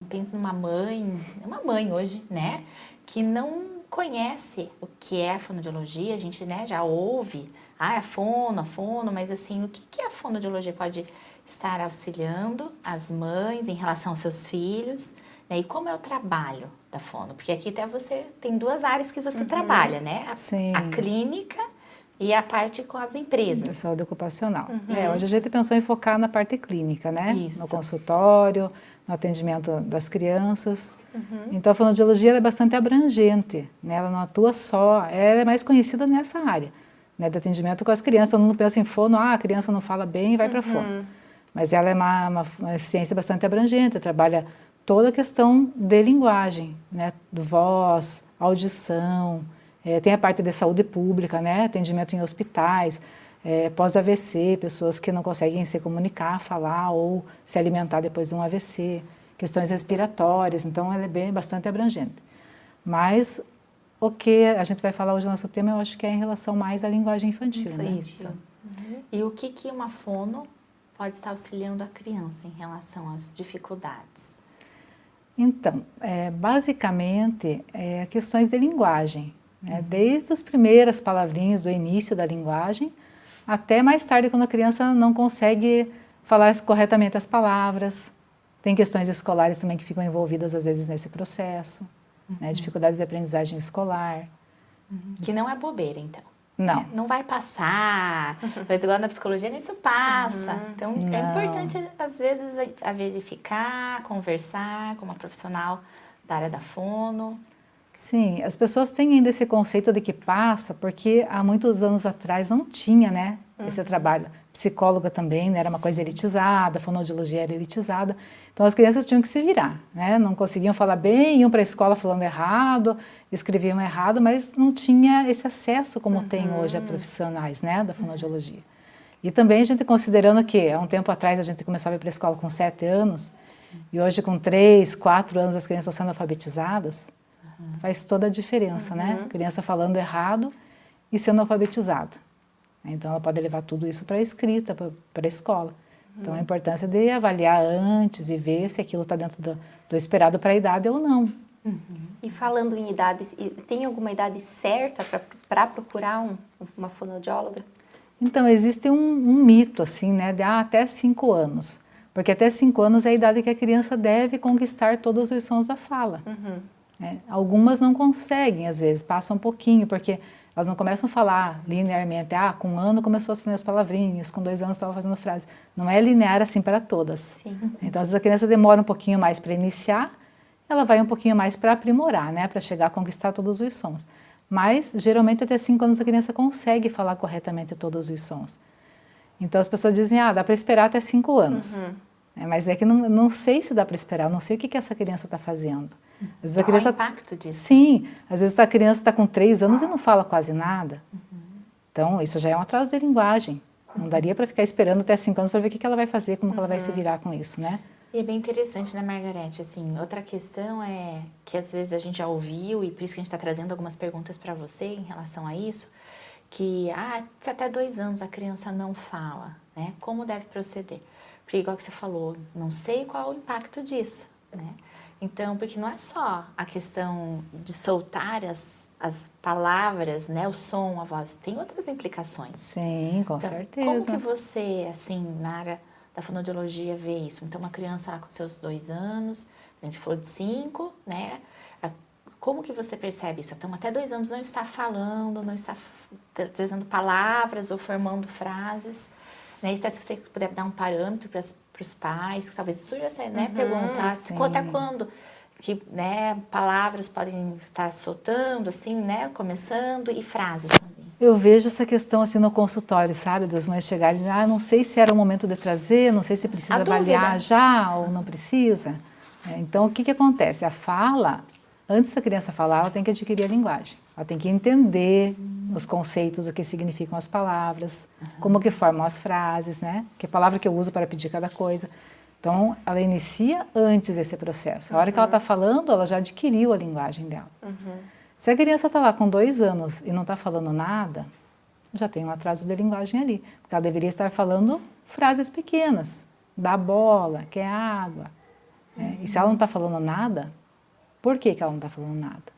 pensa numa mãe, uma mãe hoje, né, que não conhece o que é a fonoaudiologia, a gente, né, já ouve, a fono, mas assim, o que a fonoaudiologia pode estar auxiliando as mães em relação aos seus filhos, né, e como é o trabalho da fono? Porque aqui até você tem duas áreas que você trabalha, né, a clínica e a parte com as empresas. Saúde ocupacional. Hoje a gente pensou em focar na parte clínica, né? Isso. No consultório, no atendimento das crianças. Então a fonoaudiologia ela é bastante abrangente, né? Ela não atua só, ela é mais conhecida nessa área, né? De atendimento com as crianças. Todo mundo pensa em fono, a criança não fala bem e vai para fono. Mas ela é uma ciência bastante abrangente, trabalha toda a questão de linguagem, né? Do voz, audição, tem a parte de saúde pública, né? Atendimento em hospitais, pós-AVC, pessoas que não conseguem se comunicar, falar ou se alimentar depois de um AVC, questões respiratórias, então ela é bastante abrangente. Mas o que a gente vai falar hoje no nosso tema, eu acho que é em relação mais à linguagem infantil, né? Isso. E o que uma fono pode estar auxiliando a criança em relação às dificuldades? Então, basicamente, questões de linguagem. Desde as primeiras palavrinhas do início da linguagem, até mais tarde quando a criança não consegue falar corretamente as palavras. Tem questões escolares também que ficam envolvidas às vezes nesse processo, né? Dificuldades de aprendizagem escolar. Que não é bobeira, então. Não. Não vai passar, mas igual na psicologia isso passa. Então é importante às vezes a verificar, conversar com uma profissional da área da fono. Sim, as pessoas têm ainda esse conceito de que passa, porque há muitos anos atrás não tinha, né, esse trabalho. Psicóloga também, né, era uma coisa elitizada, a fonoaudiologia era elitizada, então as crianças tinham que se virar, né, não conseguiam falar bem, iam para a escola falando errado, escreviam errado, mas não tinha esse acesso como tem hoje a profissionais, né, da fonoaudiologia. E também a gente considerando que, há um tempo atrás a gente começava a ir para a escola com 7 anos, e hoje com 3, 4 anos as crianças sendo alfabetizadas, faz toda a diferença, né? A criança falando errado e sendo alfabetizada. Então ela pode levar tudo isso para a escrita, para a escola. Então a importância de avaliar antes e ver se aquilo está dentro do esperado para a idade ou não. E falando em idade, tem alguma idade certa para procurar uma fonoaudióloga? Então existe um mito assim, né, de até 5 anos. Porque até 5 anos é a idade que a criança deve conquistar todos os sons da fala. Algumas não conseguem, às vezes, passam um pouquinho, porque elas não começam a falar linearmente. Com 1 ano começou as primeiras palavrinhas, com 2 anos estava fazendo frase. Não é linear assim para todas. Sim. Então, às vezes a criança demora um pouquinho mais para iniciar, ela vai um pouquinho mais para aprimorar, né, para chegar a conquistar todos os sons. Mas, geralmente, até 5 anos a criança consegue falar corretamente todos os sons. Então, as pessoas dizem, dá para esperar até 5 anos. Mas é que não sei se dá para esperar, não sei o que essa criança está fazendo. Às vezes a criança... Qual o impacto disso? Sim, às vezes a criança está com 3 anos e não fala quase nada. Então, isso já é um atraso de linguagem. Não daria para ficar esperando até 5 anos para ver o que ela vai fazer, como que ela vai se virar com isso, né? E é bem interessante, né, Margarete? Assim, outra questão é que às vezes a gente já ouviu, e por isso que a gente está trazendo algumas perguntas para você em relação a isso, que se até 2 anos a criança não fala, né? Como deve proceder? Porque igual que você falou, não sei qual o impacto disso, né? Então, porque não é só a questão de soltar as palavras, né, o som, a voz, tem outras implicações. Sim, com Então, certeza. como que você, assim, na área da fonoaudiologia vê isso? Então, uma criança lá com seus 2 anos, a gente falou de 5, né? Como que você percebe isso? Então, até 2 anos não está falando, não está trazendo palavras ou formando frases, né? Até se você puder dar um parâmetro para os pais, que talvez surja essa, né, perguntar até quando que, né, palavras podem estar soltando, assim, né, começando, e frases também. Eu vejo essa questão assim no consultório, sabe, das mães chegarem, não sei se era o momento de trazer, não sei se precisa avaliar já ou não precisa. Então, o que acontece? A fala, antes da criança falar, ela tem que adquirir a linguagem. Ela tem que entender os conceitos, o que significam as palavras, como que formam as frases, né? Que palavra que eu uso para pedir cada coisa. Então, ela inicia antes esse processo. A hora que ela está falando, ela já adquiriu a linguagem dela. Se a criança está lá com 2 anos e não está falando nada, já tem um atraso de linguagem ali. Porque ela deveria estar falando frases pequenas. Dá bola, quer água. né? E se ela não está falando nada, por que que ela não está falando nada?